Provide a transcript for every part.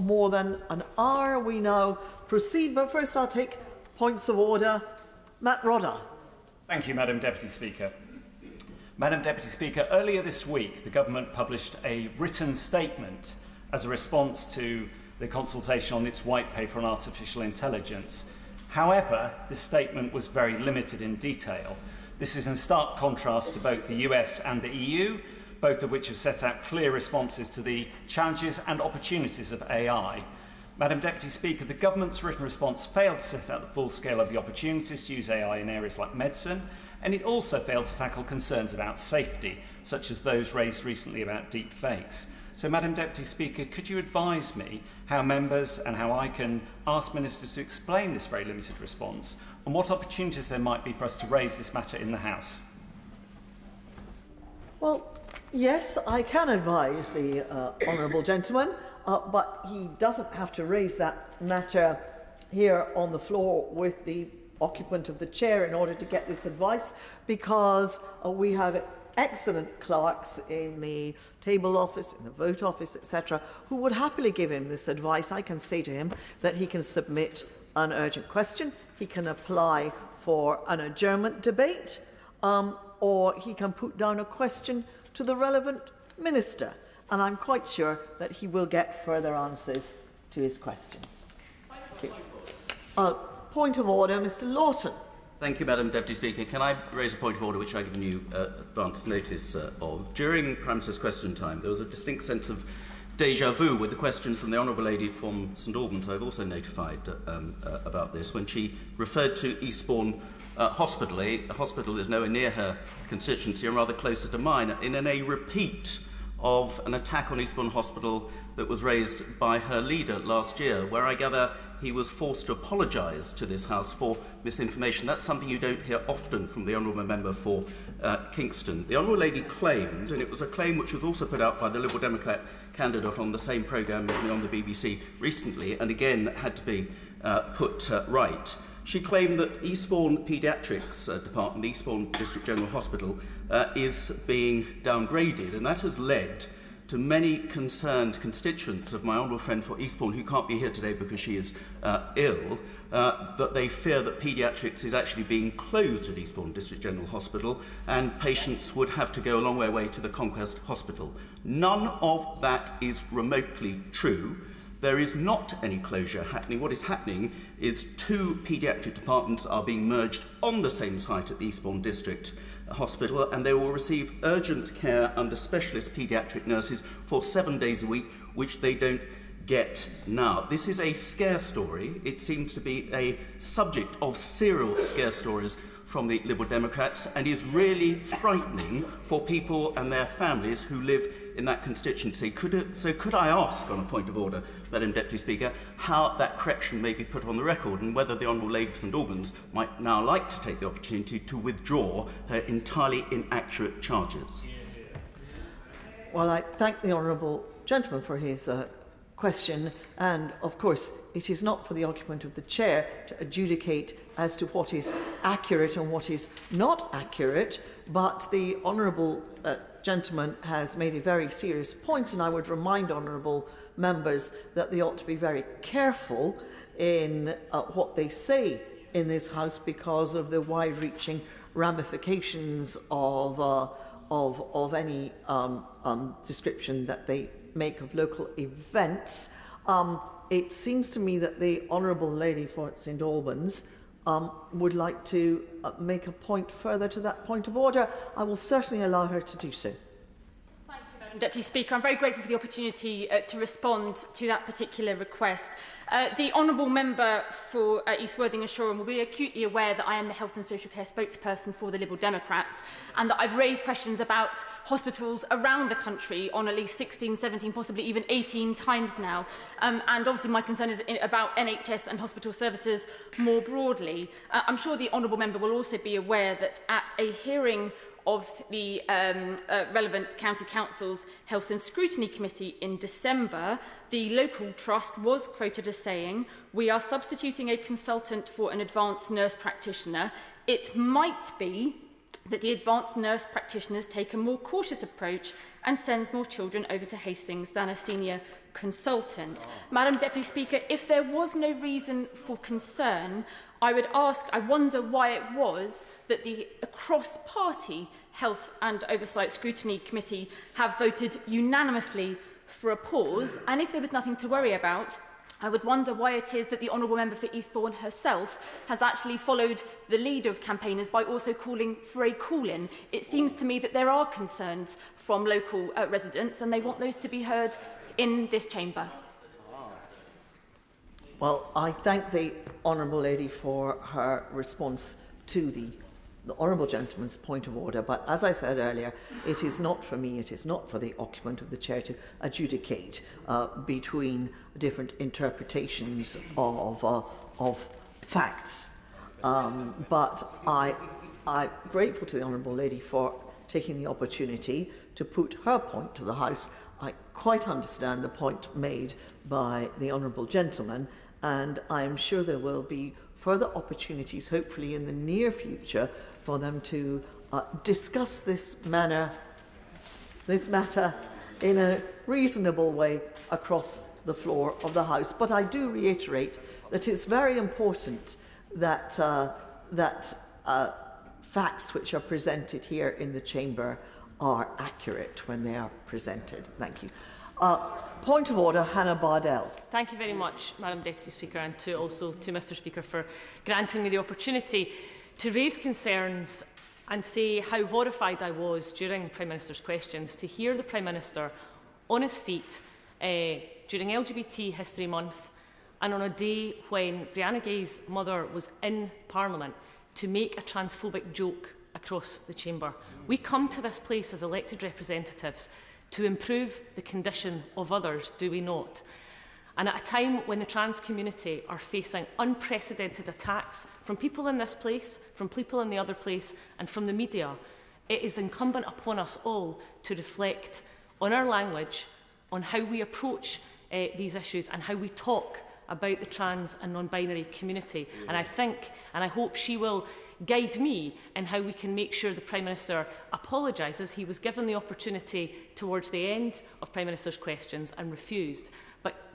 more than an hour. We now proceed, but first I'll take points of order. Matt Rodda. Thank you, Madam Deputy Speaker. Madam Deputy Speaker, earlier this week the government published a written statement as a response to the consultation on its white paper on artificial intelligence. However, this statement was very limited in detail. This is in stark contrast to both the US and the EU, both of which have set out clear responses to the challenges and opportunities of AI. Madam Deputy Speaker, the government's written response failed to set out the full scale of the opportunities to use AI in areas like medicine, and it also failed to tackle concerns about safety, such as those raised recently about deep fakes. So, Madam Deputy Speaker, could you advise me how members and how I can ask ministers to explain this very limited response and what opportunities there might be for us to raise this matter in the House? Well, yes, I can advise the honourable gentleman, but he doesn't have to raise that matter here on the floor with the occupant of the chair in order to get this advice, because we have excellent clerks in the table office, in the vote office, etc., who would happily give him this advice. I can say to him that he can submit an urgent question, he can apply for an adjournment debate, or he can put down a question to the relevant minister. And I'm quite sure that he will get further answers to his questions. Point of order, Mr. Lawton. Thank you, Madam Deputy Speaker. Can I raise a point of order which I've given you advance notice of? During Prime Minister's question time, there was a distinct sense of déjà vu with the question from the Honourable Lady from St Albans. I've also notified about this when she referred to Eastbourne Hospital. A hospital that is nowhere near her constituency and rather closer to mine, in a repeat of an attack on Eastbourne Hospital that was raised by her leader last year, where I gather he was forced to apologise to this House for misinformation. That's something you don't hear often from the Honourable Member for Kingston. The Honourable Lady claimed, and it was a claim which was also put out by the Liberal Democrat candidate on the same programme as me on the BBC recently, and again had to be put right. She claimed that Eastbourne Paediatrics Department, the Eastbourne District General Hospital, is being downgraded, and that has led to many concerned constituents of my honourable friend for Eastbourne, who can't be here today because she is ill, that they fear that paediatrics is actually being closed at Eastbourne District General Hospital and patients would have to go a long way to the Conquest Hospital. None of that is remotely true. There is not any closure happening. What is happening is two paediatric departments are being merged on the same site at the Eastbourne District Hospital, and they will receive urgent care under specialist paediatric nurses for 7 days a week, which they don't get now. This is a scare story. It seems to be a subject of serial scare stories from the Liberal Democrats and is really frightening for people and their families who live in that constituency. Could I ask, on a point of order, Madam Deputy Speaker, how that correction may be put on the record and whether the Honourable Lady for St Albans might now like to take the opportunity to withdraw her entirely inaccurate charges? Well, I thank the honourable gentleman for his question, and of course it is not for the occupant of the chair to adjudicate as to what is accurate and what is not accurate, but the honourable gentleman has made a very serious point, and I would remind honourable members that they ought to be very careful in what they say in this House because of the wide-reaching ramifications of any description that they make of local events. It seems to me that the Honourable Lady for St Albans would like to make a point further to that point of order. I will certainly allow her to do so. Thank you, Madam Deputy Speaker. I'm very grateful for the opportunity to respond to that particular request. The Honourable Member for East Worthing and Shoreham will be acutely aware that I am the Health and Social Care spokesperson for the Liberal Democrats and that I've raised questions about hospitals around the country on at least 16, 17, possibly even 18 times now. And obviously my concern is about NHS and hospital services more broadly. I'm sure the Honourable Member will also be aware that at a hearing of the relevant County Council's Health and Scrutiny Committee in December, the local trust was quoted as saying, "We are substituting a consultant for an advanced nurse practitioner. It might be that the advanced nurse practitioners take a more cautious approach and sends more children over to Hastings than a senior consultant. Madam Deputy Speaker, if there was no reason for concern, I wonder why it was that the cross-party Health and Oversight Scrutiny Committee have voted unanimously for a pause, and if there was nothing to worry about, I would wonder why it is that the Honourable Member for Eastbourne herself has actually followed the lead of campaigners by also calling for a call-in. It seems to me that there are concerns from local residents and they want those to be heard in this chamber. Well, I thank the Honourable Lady for her response to the Honourable Gentleman's point of order, but as I said earlier, it is not for me, it is not for the occupant of the chair to adjudicate between different interpretations of facts. But I'm grateful to the Honourable Lady for taking the opportunity to put her point to the House. I quite understand the point made by the Honourable Gentleman, and I am sure there will be further opportunities, hopefully in the near future, for them to discuss this matter in a reasonable way across the floor of the House. But I do reiterate that it's very important that facts which are presented here in the chamber are accurate when they are presented. Thank you. Point of order, Hannah Bardell. Thank you very much, Madam Deputy Speaker, and also to Mr Speaker for granting me the opportunity to raise concerns and say how horrified I was during Prime Minister's questions to hear the Prime Minister on his feet during LGBT History Month and on a day when Brianna Gay's mother was in Parliament to make a transphobic joke across the chamber. We come to this place as elected representatives to improve the condition of others, do we not? And at a time when the trans community are facing unprecedented attacks from people in this place, from people in the other place, and from the media, it is incumbent upon us all to reflect on our language, on how we approach these issues and how we talk about the trans and non-binary community. And I think, and I hope she will guide me in how we can make sure the Prime Minister apologises. He was given the opportunity towards the end of Prime Minister's questions and refused.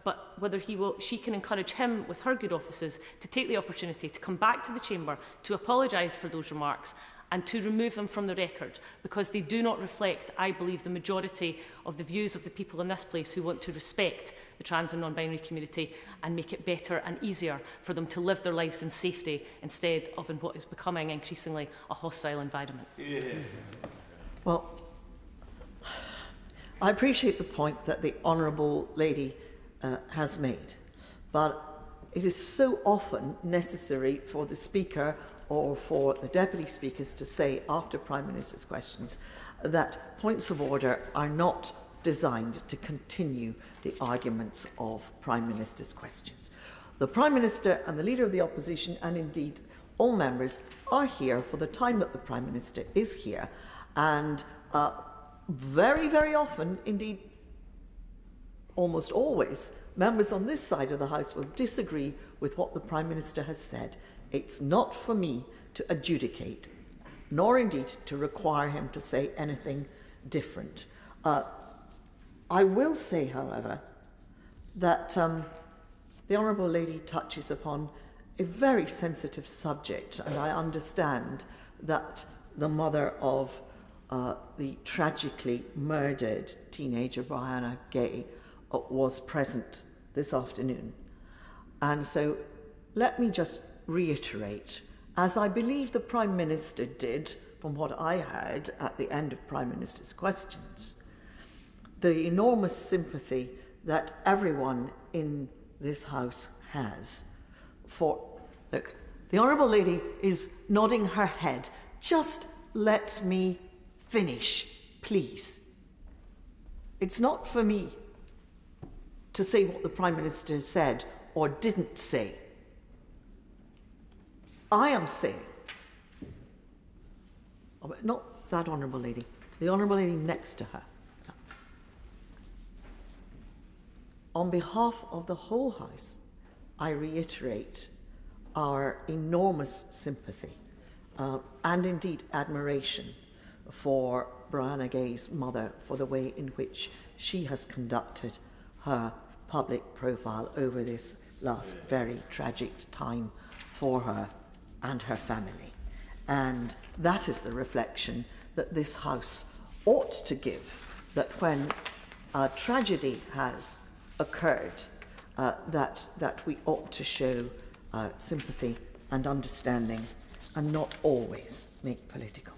But whether she can encourage him with her good offices to take the opportunity to come back to the chamber to apologise for those remarks and to remove them from the record, because they do not reflect, I believe, the majority of the views of the people in this place who want to respect the trans and non-binary community and make it better and easier for them to live their lives in safety instead of in what is becoming increasingly a hostile environment. Yeah. Well, I appreciate the point that the Honourable Lady has made, but it is so often necessary for the Speaker or for the Deputy Speakers to say after Prime Minister's questions that points of order are not designed to continue the arguments of Prime Minister's questions. The Prime Minister and the Leader of the Opposition, and indeed all members, are here for the time that the Prime Minister is here, and very, very often, indeed almost always, members on this side of the House will disagree with what the Prime Minister has said. It's not for me to adjudicate, nor indeed to require him to say anything different. I will say, however, that the Honourable Lady touches upon a very sensitive subject, and I understand that the mother of the tragically murdered teenager Brianna Gay was present this afternoon. And so let me just reiterate, as I believe the Prime Minister did from what I heard at the end of Prime Minister's questions, the enormous sympathy that everyone in this House has for... Look, the Honourable Lady is nodding her head. Just let me finish, please. It's not for me to say what the Prime Minister said or didn't say. I am saying, not that Honourable Lady, the Honourable Lady next to her. On behalf of the whole House, I reiterate our enormous sympathy and indeed admiration for Brianna Gay's mother for the way in which she has conducted her public profile over this last very tragic time for her and her family. And that is the reflection that this House ought to give, that when a tragedy has occurred, that we ought to show sympathy and understanding and not always make political.